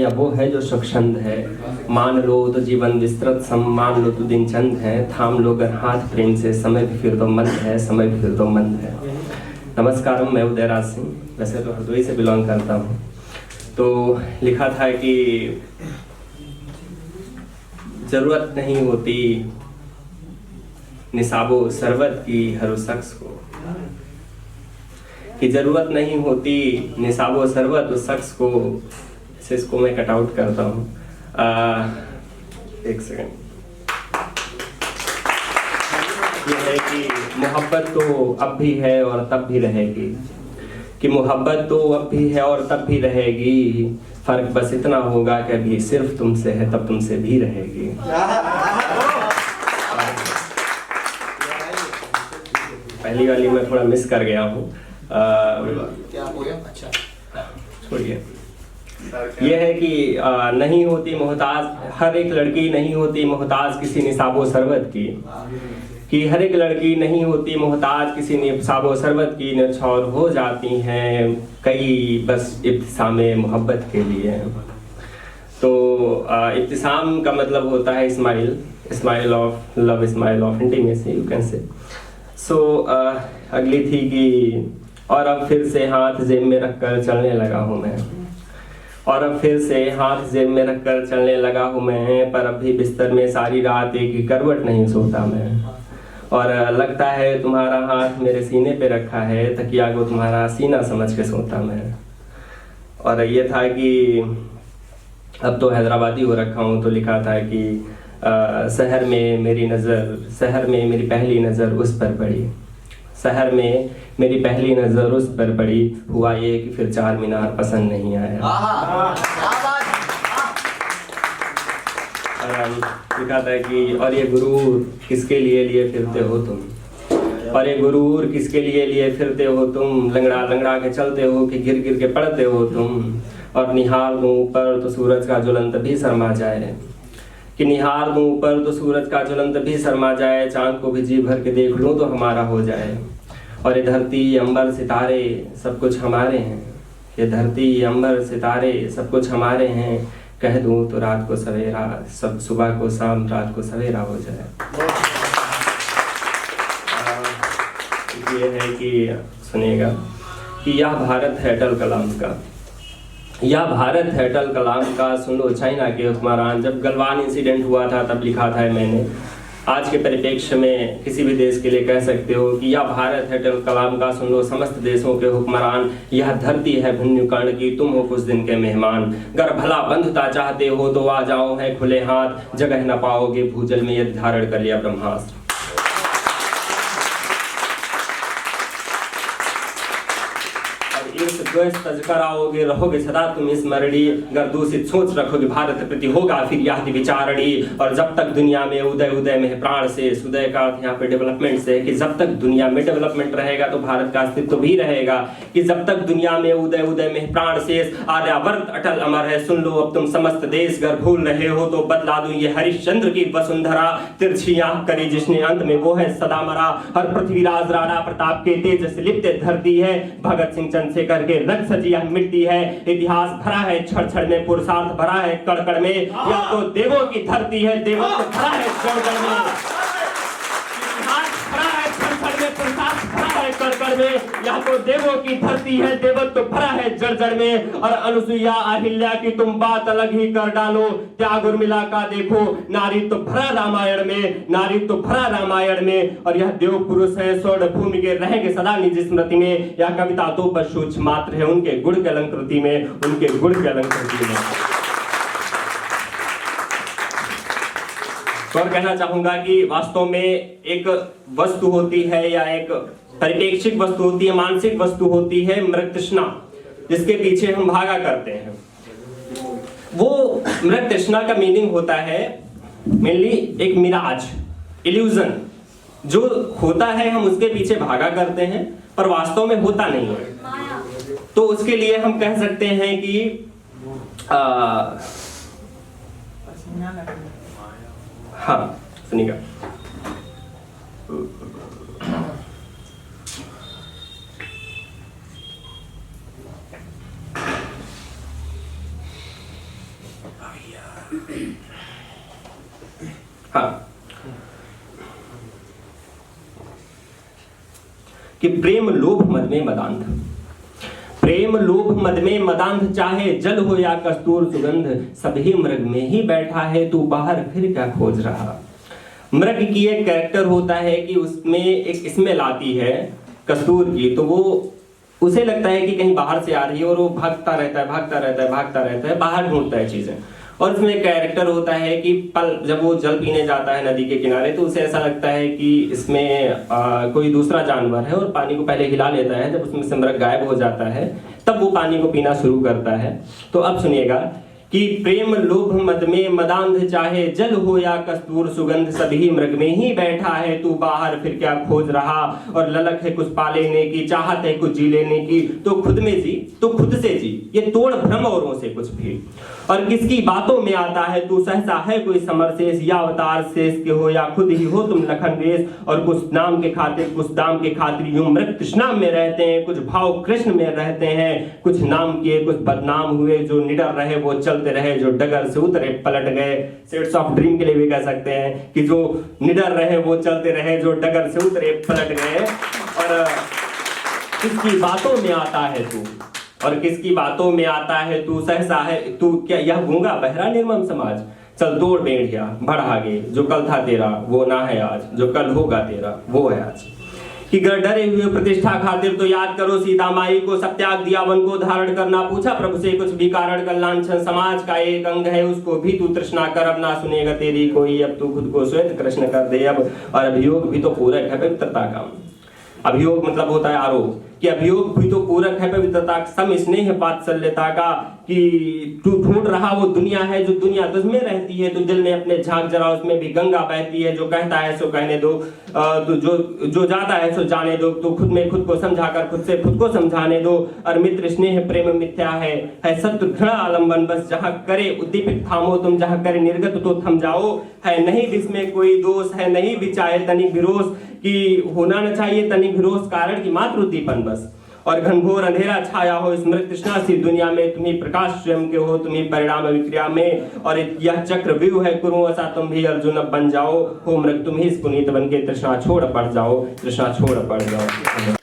यह वो है जो स्वच्छंद है। मान लो तो जीवन विस्तृत सम, मान लो तो दिन चंद है। थाम लो अगर हाथ प्रेम से, समय भी फिर तो मंद है, समय भी फिर तो मंद है। नमस्कार, मैं उदयराज सिंह, वैसे तो हरदोई से बिलोंग करता हूँ। तो लिखा था कि जरूरत नहीं होती निसाबो सरबत की हर उस शख्स को, कि जरूरत नहीं होती निसाबो सरबत उस शख्स को। इसको मैं कट आउट करता हूँ। एक सेकंड। ये है कि मोहब्बत तो अब भी है और तब भी रहेगी, कि मोहब्बत तो अब भी है और तब भी रहेगी। फर्क बस इतना होगा कि अभी सिर्फ तुमसे है तब तुमसे भी रहेगी। पहली वाली मैं थोड़ा मिस कर गया हूँ। क्या हो गया? अच्छा छोड़िए। ये है कि नहीं होती मोहताज, हर एक लड़की नहीं होती मोहताज किसी निसाबो सरबत की, कि हर एक लड़की नहीं होती मोहताज किसी निसाबो सरबत की। निछावर हो जाती हैं कई बस इब्तिसामे मोहब्बत के लिए। तो इब्तिसाम का मतलब होता है smile, smile of love, smile of intimacy, you can say. So अगली थी कि और अब फिर से हाथ जेब में रखकर चलने लगा हूँ मैं, और अब फिर से हाथ जेब में रखकर चलने लगा हूँ मैं। पर अभी बिस्तर में सारी रात एक ही करवट नहीं सोता मैं, और लगता है तुम्हारा हाथ मेरे सीने पे रखा है, तकिया को तुम्हारा सीना समझ के सोता मैं। और ये था कि अब तो हैदराबादी हो रखा हूँ, तो लिखा था कि शहर में मेरी नज़र, शहर में मेरी पहली नज़र उस पर पड़ी, शहर में मेरी पहली नज़र उस पर पड़ी। हुआ ये कि फिर चार मीनार पसंद नहीं आया। लिखा था कि और ये गुरूर किसके लिए लिए फिरते हो तुम, और ये गुरूर किसके लिए लिए फिरते हो तुम। लंगड़ा लंगड़ा के चलते हो कि गिर गिर के पड़ते हो तुम। और निहार दूं ऊपर तो सूरज का ज्वलंत भी शर्मा जाए, कि निहार दूं ऊपर तो सूरज का ज्वलंत भी शर्मा जाए। चांद को भी जी भर के देख लूं तो हमारा हो जाए। और ये धरती ये अंबर सितारे सब कुछ हमारे हैं, ये धरती ये अंबर सितारे सब कुछ हमारे हैं। कह दूं तो रात को सवेरा, सब सुबह को शाम, रात को सवेरा हो जाए। ये है कि सुनिएगा कि यह भारत है अटल कलाम का, यह भारत है अटल कलाम का। सुन लो चाइना के हुक्मरान, जब गलवान इंसिडेंट हुआ था तब लिखा था मैंने। आज के परिप्रेक्ष्य में किसी भी देश के लिए कह सकते हो कि यह भारत है अटल कलाम का। सुन लो समस्त देशों के हुक्मरान, यह धरती है भिन्नकर्ण की, तुम हो कुछ दिन के मेहमान। गर भला बंधुता चाहते हो तो आ जाओ है खुले हाथ, जगह न पाओगे भूजल में यदि धारण कर लिया ब्रह्मास्त्र। कर आओगे रहोगे सदा तुम स्मरणी, गर दूषित सोच रखोगे भारत प्रति होगा फिर यह विचारणी। और जब तक दुनिया में उदय, उदय में प्राण से, उदय का यहाँ पे डेवलपमेंट से, कि जब तक दुनिया में डेवलपमेंट रहेगा तो भारत का अस्तित्व भी रहेगा। कि जब तक दुनिया में उदय, उदय में प्राण शेष, आर्यावर्त अटल अमर है। सुन लो अब तुम समस्त देश, गर भूल रहे हो तो बदला दूं ये हरिश्चंद्र की वसुंधरा। तिरछी आंख करी जिसने अंत में वो है सदा मरा। हर पृथ्वीराज राणा प्रताप के तेज से लिप्त धरती है। भगत सिंह चंद्रशेखर के रक्त सजी मिट्टी है। इतिहास भरा है क्षण क्षण में, पुरुषार्थ भरा है कण कण में। यह तो देवों की धरती है, देवों को भरा है कण कण में। इतिहास भरा है क्षण क्षण में, पुरुषार्थ भरा है कण कण में। यह तो देवों की धरती है, देवत्व भरा है जड़ जड़ में। और अनुसुईया अहिल्या की तुम बात अलग ही कर डालो। त्याग उर्मिला का देखो, नारी तो भरा रामायण में, नारी तो भरा रामायण में। और यह देव पुरुष है, स्वर्ण भूमि के रहेंगे सदा निज स्मृति में। यह कविता तो बस सूक्ष्म मात्र है उनके गुण के अलंकृति में, उनके गुण के अलंकृति में। तो और कहना चाहूंगा कि वास्तव में एक वस्तु होती है या एक परिप्रेक्षिक वस्तु होती है, मानसिक वस्तु होती है मृग तृष्णा, जिसके पीछे हम भागा करते हैं। वो मृग तृष्णा का मीनिंग होता है मेनली एक मिराज, इल्यूजन। जो होता है हम उसके पीछे भागा करते हैं पर वास्तव में होता नहीं है। तो उसके लिए हम कह सकते हैं कि हाँ सुनिएगा, हाँ, कि प्रेम लोभ मद में मदांध, प्रेम लोभ मद में मदांध, चाहे जल हो या कस्तूर सुगंध, सभी मृग में ही बैठा है तू बाहर फिर क्या खोज रहा। मृग की एक कैरेक्टर होता है कि उसमें एक स्मेल आती है कस्तूर की, तो वो उसे लगता है कि कहीं बाहर से आ रही है और वो भागता रहता है, बाहर ढूंढता है चीजें। और उसमें एक कैरेक्टर होता है कि जब वो जल पीने जाता है नदी के किनारे, तो उसे ऐसा लगता है कि इसमें कोई दूसरा जानवर है, और पानी को पहले हिला लेता है। जब उसमें से मृग गायब हो जाता है तब वो पानी को पीना शुरू करता है। तो अब सुनिएगा कि प्रेम लोभ मद में मदांध, चाहे जल हो या कस्तूर सुगंध, सभी मृग में ही बैठा है तू बाहर फिर क्या खोज रहा। और ललक है कुछ पा लेने की, चाहत है कुछ जी लेने की, तो खुद में जी तो खुद से जी, ये तोड़ भ्रम औरों से कुछ भी। और किसकी बातों में आता है तू सहसा है कोई समर शेष, या अवतार शेष के हो या खुद ही हो तुम लखन वेश। और कुछ नाम के खातिर कुछ दाम के खातिर यूं मृग तृष्णा में रहते हैं, कुछ भाव कृष्ण में रहते हैं। कुछ नाम किए कुछ बदनाम हुए, जो निडर रहे वो चलते रहे, जो डगर से उतरे पलट गए। सेट्स ऑफ ड्रीम के लिए भी कह सकते हैं कि जो निडर रहे वो चलते रहे, जो डगर से उतरे पलट गए। और किसकी बातों में आता है तू, और किसकी बातों में आता है तू सहसा है तू, क्या यह गूंगा बहरा निर्मम समाज। चल दौड़ भेड़िया बढ़ आगे, जो कल था तेरा वो ना है आज, जो कल होगा तेरा वो है आज। कि गर डरे हुए प्रतिष्ठा खातिर तो याद करो सीता माई को, सब त्याग दिया वन को धारण करना, पूछा प्रभु से कुछ भी कारण, कल्याण समाज का एक अंग है उसको भी तू तृष्णा कर, अब ना सुनेगा तेरी कोई, अब तू खुद को श्वेत कृष्ण कर दे अब। और अभियोग भी तो पूरक है पवित्रता का। अभियोग मतलब होता है आरोप, कि अभियोग भी तो पूरक है पवित्रता, सम स्नेह वात्सल्यता का। कि तू ढूंढ रहा वो दुनिया है जो दुनिया तुझ में रहती है, तो दिल में अपने झांक जरा उसमें भी गंगा बहती है। जो कहता है सो कहने दो, तो जो जाता है सो जाने दो, तो खुद में खुद को समझाकर खुद से खुद को समझाने दो। और मित्र स्नेह प्रेम मिथ्या है शत्रु घृणा आलम्बन, बस जहाँ करे उद्दीपित थामो तुम, जहाँ करे निर्गत तो थम जाओ। है नहीं जिसमें कोई दोष है, नहीं भी चाहे तनिक विरोष, कि होना न चाहिए तनिक विरोष कारण की मात्र उद्दीपन बस। और घनघोर अंधेरा छाया हो इस मृत तृष्णा सी दुनिया में, तुम्ही प्रकाश स्वयं के हो, तुम्ही परिणाम विक्रिया में। और यह चक्र व्यूह है कुरुवसा, तुम भी अर्जुन अब बन जाओ, हो मृग तुम ही इस पुनीत बन के तृष्णा छोड़ पड़ जाओ, तृष्णा छोड़ पड़ जाओ।